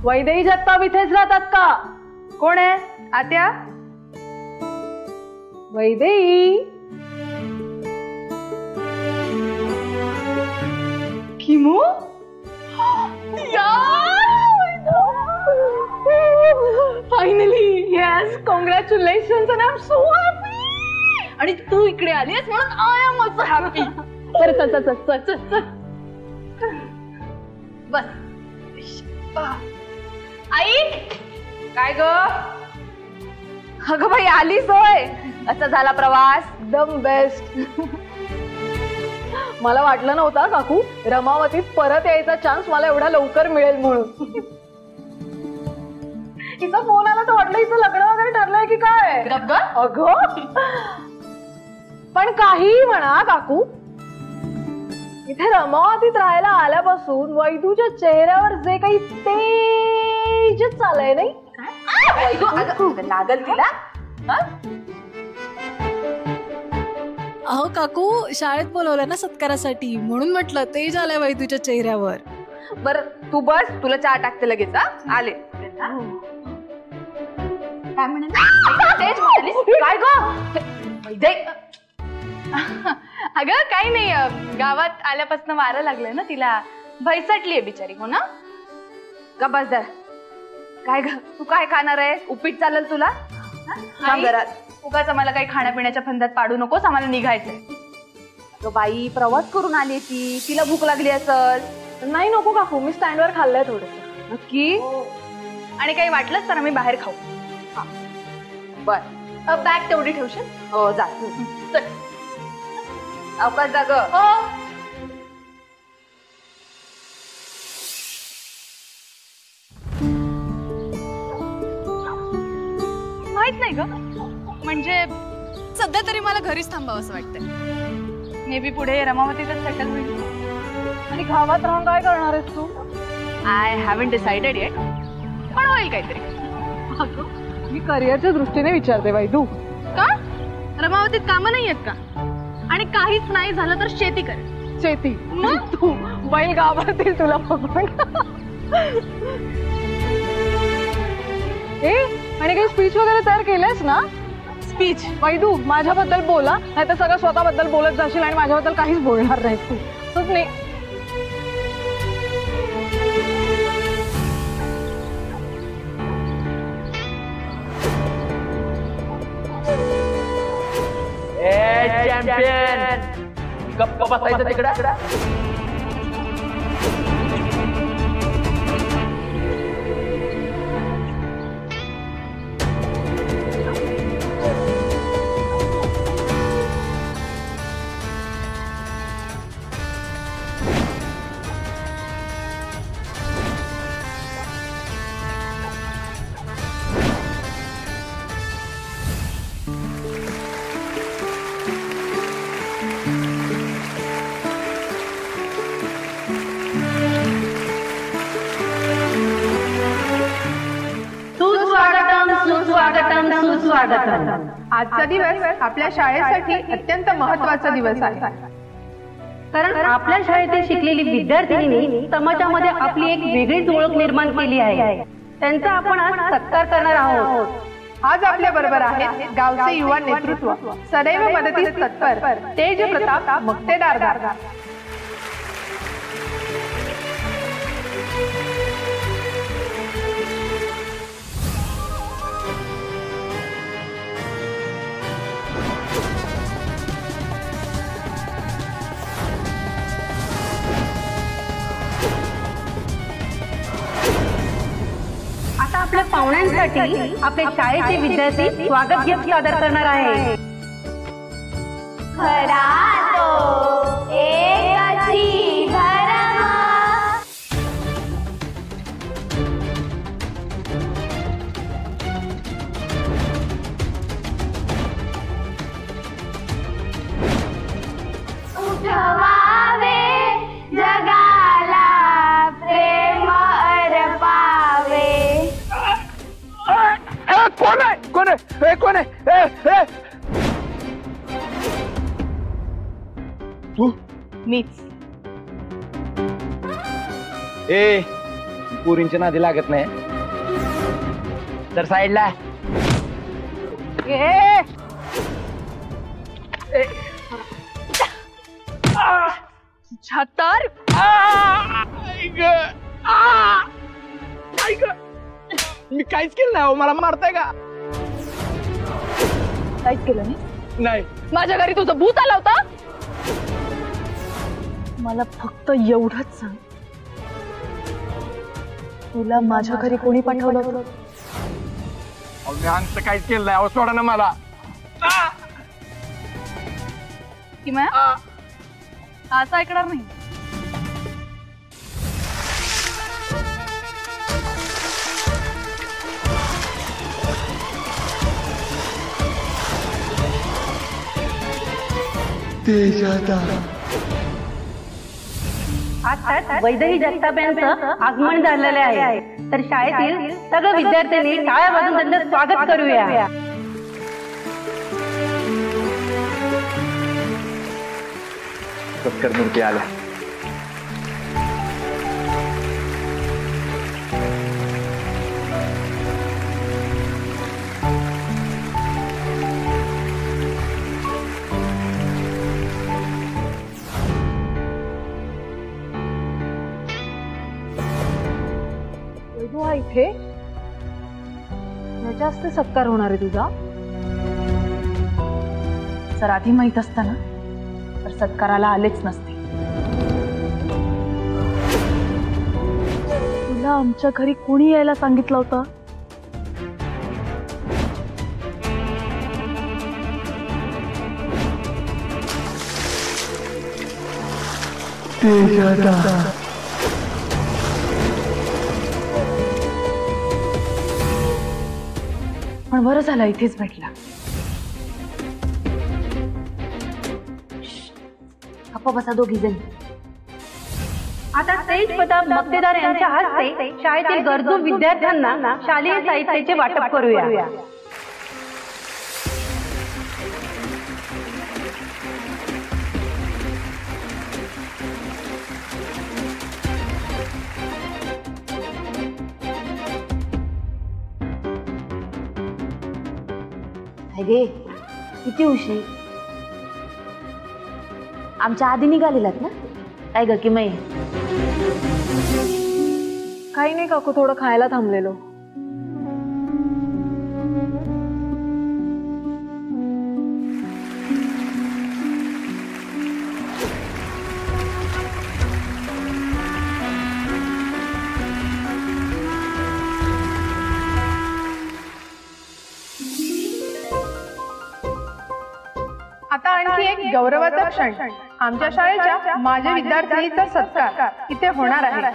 वैदेही जगताप इथेच राहतात का? कोण आहे? आत्या? वैदेही किमू finally yes congratulations and I am so happy. आणि तू इकडे आलीस म्हणून आय एम ऑल्सो हॅपी. चल चल चल चल चल चल बस. आई काय ग? अगं बाई आलीस होय. कसा झाला प्रवास? एकदम बेस्ट. मला वाटलं नव्हतं काकू रमावतीत परत यायचा चान्स मला एवढा लवकर मिळेल म्हणून. हिचा फोन आला तर वाटलं हिचं लग्न वगैरे ठरलंय की काय. अगं पण काही म्हणा काकू, इथे रमावतीत राहायला आल्यापासून वैदूच्या चेहऱ्यावर जे काही तेज चालय नाही. लागल तिला. अहो काकू शाळेत बोलवलं ना सत्कारासाठी म्हणून म्हटलं तेज आलंय वैदूच्या चेहऱ्यावर. बर तू बस, तुला चहा टाकते लगेच. आले. काय म्हणाली? काय ग? अगं काही नाही, गावात आल्यापासून वारं लागलंय ना तिला, भैसटलीये बिचारी. हो ना? का बस जरा. काय ग तू काय खाणार आहेस? उपीट चालेल तुला? उगाच आम्हाला काही खाण्यापिण्याच्या फंदात पाडू नकोस, आम्हाला निघायचंय. अगं बाई प्रवास करून आली ती, तिला भूक लागली असल. नाही नको काकू, मी स्टँडवर खाल्लंय थोडस. नक्की? आणि काही वाटलंच तर आम्ही बाहेर खाऊ. बर बॅग तेवढी ठेवशील? हो जा. चल अवकाश जा ग. माहित नाही ग, म्हणजे सध्या तरी मला घरीच थांबावं असं वाटतंय. मे बी पुढे रमावतीतच सेटल होईल. आणि गावात राहून काय करणार आहेस तू? आय हॅवंट डिसाइडेड येट, पण होईल काहीतरी. मी करिअरच्या दृष्टीने विचारते वैदू. का? रमावतीत कामं नाही आहेत का? आणि काहीच नाही झालं तर शेती कर. शेती? तू बैल गावातील तुला बघून. आणि काही स्पीच वगैरे तयार केलंयस ना? स्पीच वैदू माझ्याबद्दल बोला, नाही तर सगळं स्वतःबद्दल बोलत जाशील आणि माझ्याबद्दल काहीच बोलणार नाहीस तू. तूच नाही. चॅम्पियन गप्प बसायचं तिकडं. आजचा दिवस आपल्या शाळेसाठी अत्यंत महत्त्वाचा दिवस आहे. कारण आपल्या शाळेतील शिकलेली विद्यार्थिनी समाजामध्ये आपली एक वेगळीच ओळख निर्माण केली आहे. त्यांचा आपण आज सत्कार करणार आहोत. आज आपल्या बरोबर आहेत गावचे युवा नेतृत्व, सदैव मदतीस तत्पर, तेज प्रताप मक्तेदार. आता आपल्या पाहुण्यांसाठी आपल्या शाळेचे विद्यार्थी स्वागत गीत सादर करणार आहे. कोण आहे? तू? मीच. पोरींच्या नादी लागत नाही तर साईडला छातार मी काहीच केलं नाही मला मारताय का काहीच केलं नाही. नाही माझ्या घरी तुझं भूत आलं होतं. मला फक्त एवढंच सांग, तुला माझ्या घरी कोणी पाठवलं होतं? मी अंत काहीच केलं नाही. अहो सोडा ना मला. किमया असं ऐकणार नाही. आज वैदेही जगताप यांचं आगमन झालेलं आहे, तर शाळेतील सगळ्या विद्यार्थ्यांनी टाळ्या वाजून त्यांचं स्वागत करूया. सत्कार मूर्ती आल्या. वैभव हा इथे जास्त सत्कार होणार आहे तुझा. जर आधी माहित असतं ना तर सत्काराला आलेच नसते. तुला आमच्या घरी कोणी यायला सांगितलं होतं? पण बरं झालं इथेच भेटला. गप्पा बसा दोघी जण. आता तेज प्रताप मक्तेदार यांच्या हस्ते शाळेतील गरजू विद्यार्थ्यांना शालेय साहित्याचे वाटप करूया. गे किती उशीर. आमच्या आधी निघालेलात ना? काय ग किमय? काही नाही काकू, थोडं खायला थांबलेलो. आता आणखी एक गौरवाचा क्षण. आमच्या शाळेच्या माझे विद्यार्थिनीचा सत्कार इथे होणार आहे.